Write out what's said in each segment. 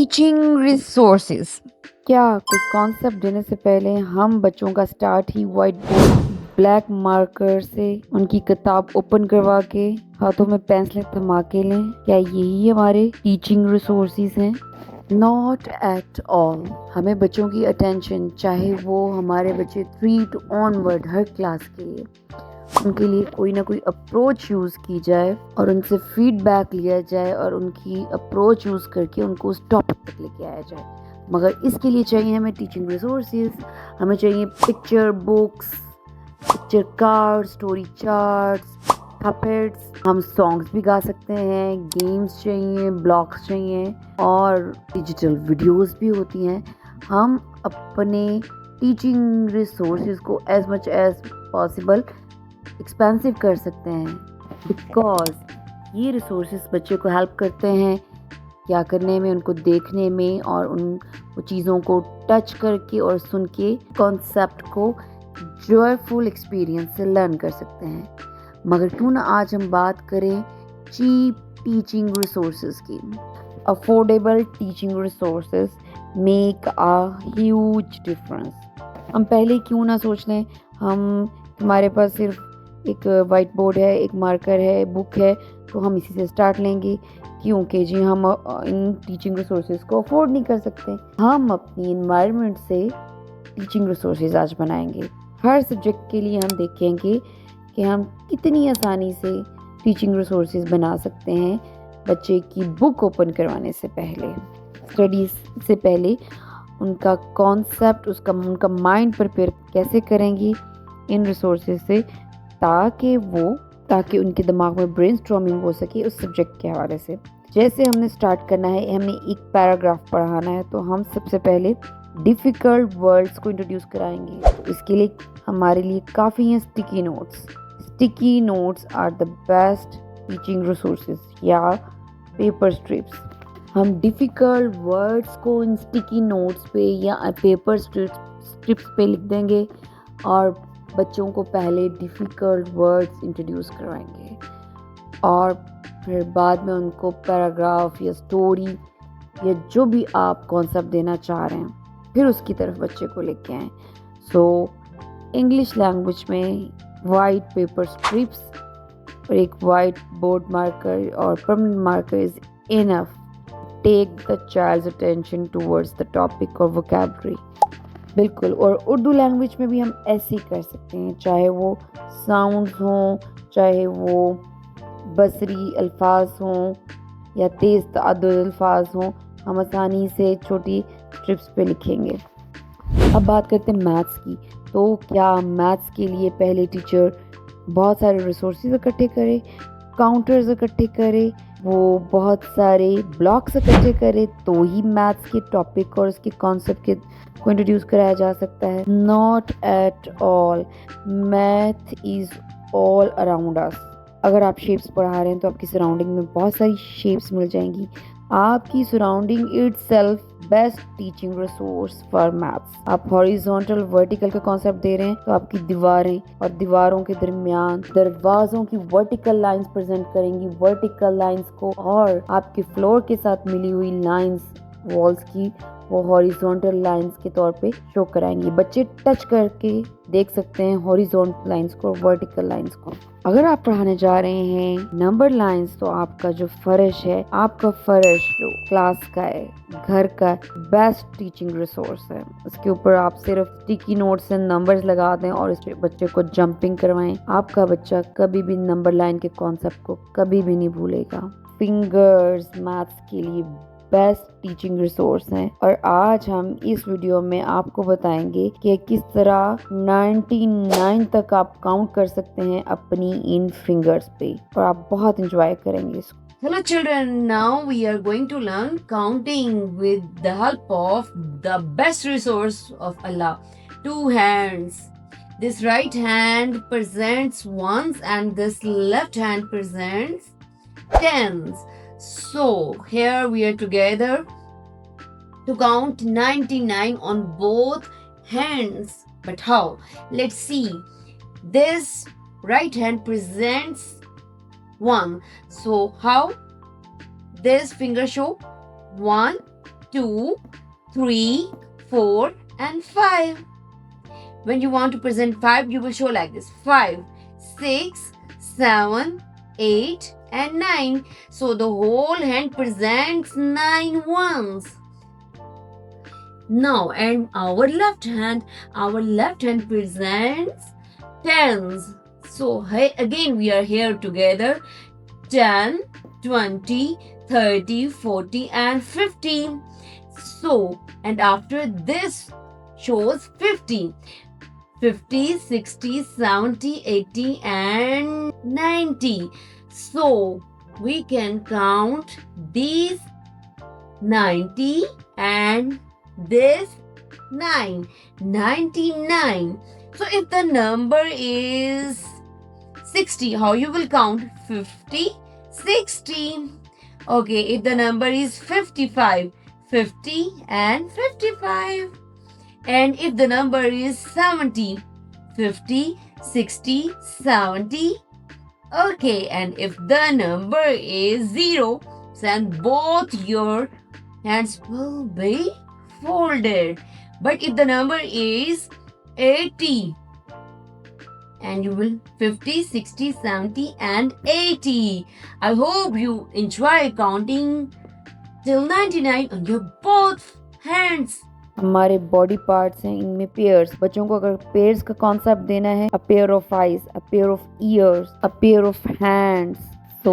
Teaching resources. क्या कोई concept देने से पहले हम बच्चों का स्टार्ट ही वाइट बोर्ड ब्लैक मार्कर से उनकी किताब ओपन करवा के हाथों में पेंसिलें थमा के लें? क्या यही हमारे टीचिंग रिसोर्सेज हैं? Not at all. हमें बच्चों की अटेंशन, चाहे वो हमारे बच्चे 3 to ऑनवर्ड हर क्लास के लिए, उनके लिए कोई ना कोई अप्रोच यूज़ की जाए और उनसे फीडबैक लिया जाए और उनकी अप्रोच यूज़ करके उनको उस टॉपिक तक लेके आया जाए। मगर इसके लिए चाहिए हमें टीचिंग रिसोर्सेज, हमें चाहिए picture books, picture cards, story charts, puppets. हम सॉन्ग्स भी गा सकते हैं, गेम्स चाहिए, ब्लॉग्स चाहिए और डिजिटल वीडियोस भी होती हैं। हम अपने टीचिंग रिसोर्सेज को as much as possible expensive कर सकते हैं, बिकॉज ये रिसोर्सेज बच्चे को हेल्प करते हैं क्या करने में, उनको देखने में और उन चीज़ों को टच करके और सुन के कॉन्सेप्ट को जॉयफुल एक्सपीरियंस से लर्न कर सकते हैं। मगर क्यों ना आज हम बात करें चीप टीचिंग रिसोर्सेज की। Affordable teaching resources make a huge difference. हम पहले क्यों ना सोच लें, हमारे पास सिर्फ एक वाइट बोर्ड है, एक मार्कर है, बुक है, तो हम इसी से स्टार्ट लेंगे क्योंकि जी हम इन टीचिंग रिसोर्सेज को अफोर्ड नहीं कर सकते। हम अपनी इन्वायरमेंट से टीचिंग रिसोर्सेज आज बनाएंगे। हर सब्जेक्ट के लिए हम देखेंगे कि हम कितनी आसानी से टीचिंग रिसोर्सेज बना सकते हैं बच्चे की बुक ओपन करवाने से पहले, स्टडीज से पहले उनका कॉन्सेप्ट, उनका माइंड प्रिपेयर कैसे करेंगी इन रिसोर्सेज से, ताकि उनके दिमाग में ब्रेनस्टॉर्मिंग हो सके उस सब्जेक्ट के हवाले से। जैसे हमने स्टार्ट करना है, हमने एक पैराग्राफ पढ़ाना है, तो हम सबसे पहले डिफ़िकल्ट वर्ड्स को इंट्रोड्यूस कराएंगे। तो इसके लिए हमारे लिए काफ़ी हैं sticky notes. Sticky notes are the best teaching resources या पेपर स्ट्रिप्स। हम डिफ़िकल्ट वर्ड्स को इन स्टिकी नोट्स पे या पेपर स्ट्रिप्स पे लिख देंगे और बच्चों को पहले डिफ़िकल्ट वर्ड्स इंट्रोड्यूस करवाएंगे और फिर बाद में उनको पैराग्राफ या स्टोरी या जो भी आप कॉन्सेप्ट देना चाह रहे हैं फिर उसकी तरफ बच्चे को लेके आएँ। सो इंग्लिश लैंग्वेज में वाइट पेपर स्ट्रिप्स और एक वाइट बोर्ड मार्कर और permanent marker is enough. Take the child's attention towards the topic और वोकैबुलरी। बिल्कुल, और उर्दू लैंग्वेज में भी हम ऐसे ही कर सकते हैं, चाहे वो साउंड्स हों, चाहे वो बसरी अल्फाज हों या तेज़ तअद्दुद अल्फाज हों, हम आसानी से छोटी स्ट्रिप्स पे लिखेंगे। अब बात करते हैं मैथ्स की। तो क्या मैथ्स के लिए पहले टीचर बहुत सारे रिसोर्सेज इकट्ठे करे, काउंटर्स इकट्ठे करे, वो बहुत सारे ब्लॉक्स इकट्ठे करे तो ही मैथ्स के टॉपिक और उसके कॉन्सेप्ट के को इंट्रोड्यूस कराया जा सकता है? Not at all. Math is all around us. अगर आप शेप्स पढ़ा रहे हैं तो आपकी सराउंडिंग में बहुत सारी शेप्स मिल जाएंगी। आपकी surrounding itself best teaching resource for maths. आप हॉरिजॉन्टल वर्टिकल का कॉन्सेप्ट दे रहे हैं तो आपकी दीवारें और दीवारों के दरमियान दरवाज़ों की वर्टिकल लाइंस प्रेजेंट करेंगी, वर्टिकल लाइंस को, और आपके फ्लोर के साथ मिली हुई लाइंस वॉल्स की वो हॉरिजॉन्टल लाइंस के तौर पे शो कराएंगी। बच्चे टच करके देख सकते हैं हॉरिजॉन्टल लाइंस को और वर्टिकल लाइंस को। अगर आप पढ़ाने जा रहे हैं नंबर लाइंस तो आपका जो फर्श है, आपका फर्श जो क्लास का है, घर का बेस्ट टीचिंग रिसोर्स है। उसके ऊपर आप सिर्फ स्टिकी नोट्स एंड नंबर्स लगा दें और इस बच्चे को जंपिंग करवाएं, आपका बच्चा कभी भी नंबर लाइन के कॉन्सेप्ट को कभी भी नहीं भूलेगा। फिंगर्स मैथ्स के लिए बेस्ट टीचिंग रिसोर्स हैं और आज हम इस वीडियो में आपको बताएंगे कि किस तरह 99 तक आप काउंट कर सकते हैं अपनी इन फिंगर्स पे और आप बहुत एंजॉय करेंगे इसको। Hello children, now we are going to learn counting with the help of the best resource of Allah, two hands. This right hand presents ones and this left hand presents tens. So here we are together to count 99 on both hands. But how? Let's see. This right hand presents 1. So how? This finger show 1, 2, 3, 4, and 5. When you want to present 5, you will show like this: 5, 6, 7, 8, and 9. So the whole hand presents 9 ones. Now, and our left hand presents tens. So again we are here together: 10, 20, 30, 40, and 50. So, and after this shows 50. 50, 60, 70, 80, and 90. So, we can count these 90 and this 9. 99. So, if the number is 60, how you will count? 50, 60. Okay, if the number is 55, 50 and 55. And if the number is 70, 50, 60, 70. Okay, and if the number is 0, then both your hands will be folded. But if the number is 80, and you will 50, 60, 70, and 80. I hope you enjoy counting till 99 on your both hands. हमारे body parts हैं, इनमें pairs. बच्चों को अगर pairs का concept देना है, a pair of eyes, a pair of years, a pair of hands. So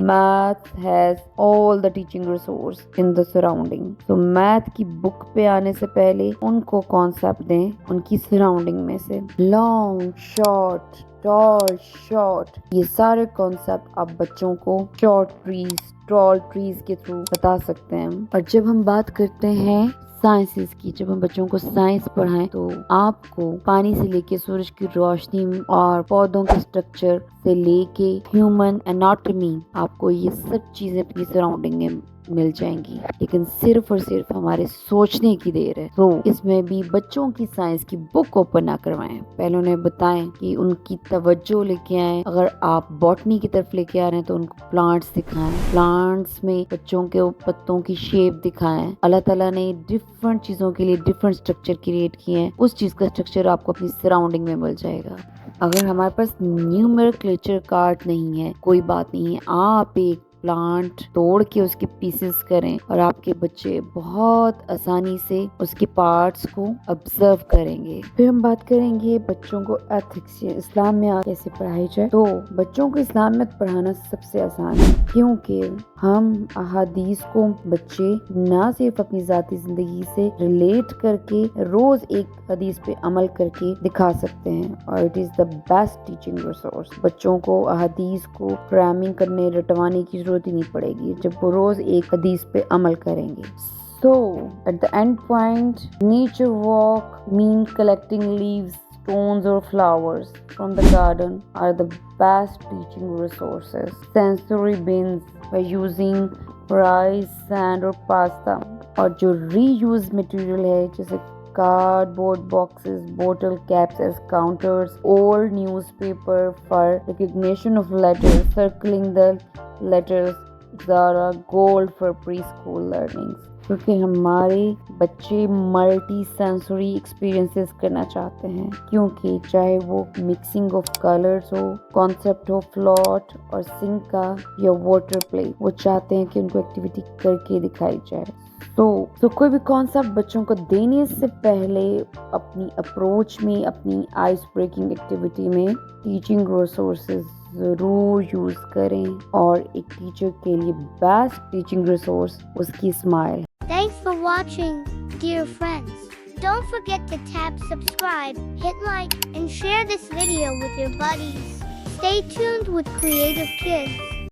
math has all the teaching resource in the surrounding. So math की बुक पे आने से पहले उनको कॉन्सेप्ट दें उनकी सराउंडिंग में से. लॉन्ग, शॉर्ट, टॉल, शॉर्ट, ये सारे कॉन्सेप्ट आप बच्चों को शॉर्ट ट्रीज, टॉल ट्रीज के थ्रू बता सकते हैं. और जब हम बात करते हैं साइंसेस की, जब हम बच्चों को साइंस पढ़ाएं तो आपको पानी से लेके सूरज की रोशनी और पौधों के स्ट्रक्चर से लेके ह्यूमन एनाटॉमी, आपको ये सब चीजें अपनी सराउंडिंग में मिल जाएंगी. लेकिन सिर्फ और सिर्फ हमारे सोचने की देर है. तो इसमें भी बच्चों की साइंस की बुक ओपन ना करवाएं, पहले उन्हें बताएं कि उनकी तवज्जो लेके आएं. अगर आप बॉटनी की तरफ लेके आ रहे हैं तो उनको प्लांट्स दिखाएं. प्लांट्स में बच्चों के पत्तों की शेप दिखाएं. अल्लाह ताला ने डिफरेंट चीजों के लिए डिफरेंट स्ट्रक्चर क्रिएट किए हैं. उस चीज का स्ट्रक्चर आपको अपनी सराउंडिंग में मिल जाएगा. अगर हमारे पास न्यूमेरिकल कार्ड नहीं है, कोई बात नहीं है, आप एक प्लांट तोड़ के उसके पीसेस करें और आपके बच्चे बहुत आसानी से उसके पार्ट्स को ऑब्जर्व करेंगे. फिर हम बात करेंगे बच्चों को एथिक्स, इस्लाम में कैसे पढ़ाई जाए. तो बच्चों को इस्लाम में पढ़ाना सबसे आसान है, क्योंकि हम अहादीस को बच्चे ना सिर्फ अपनी जाती जिंदगी से रिलेट करके रोज एक हदीस पे अमल करके दिखा सकते हैं. और it is the best teaching resource. बच्चों को अहादीस को प्रोग्रामिंग करने, रटवाने की जरूरत ही नहीं पड़ेगी जब वो रोज एक हदीस पे अमल करेंगे. So at the end point, nature walk mean collecting leaves, stones or flowers from the garden are the best teaching resources. Sensory bins by using rice, sand or pasta. और जो reuse material है जैसे cardboard boxes, bottle caps as counters, old newspaper for recognition of letters, circling the letters Zara gold for preschool learnings. क्योंकि हमारे बच्चे multi sensory experiences करना चाहते हैं, क्योंकि चाहे वो मिक्सिंग ऑफ कलर्स हो, कॉन्सेप्ट हो फ्लोट और सिंक का या वाटर प्ले, वो चाहते हैं कि उनको एक्टिविटी करके दिखाई जाए. तो कोई भी कॉन्सेप्ट बच्चों को देने से पहले अपनी अप्रोच में, अपनी आइस ब्रेकिंग एक्टिविटी में टीचिंग रिसोर्सेज ज़रूर यूज़ करें. और एक टीचर के लिए बेस्ट टीचिंग रिसोर्स उसकी smile. Thanks for watching, dear friends. Don't forget to tap subscribe, hit like, and share this video with your buddies. Stay tuned with Creative Kids.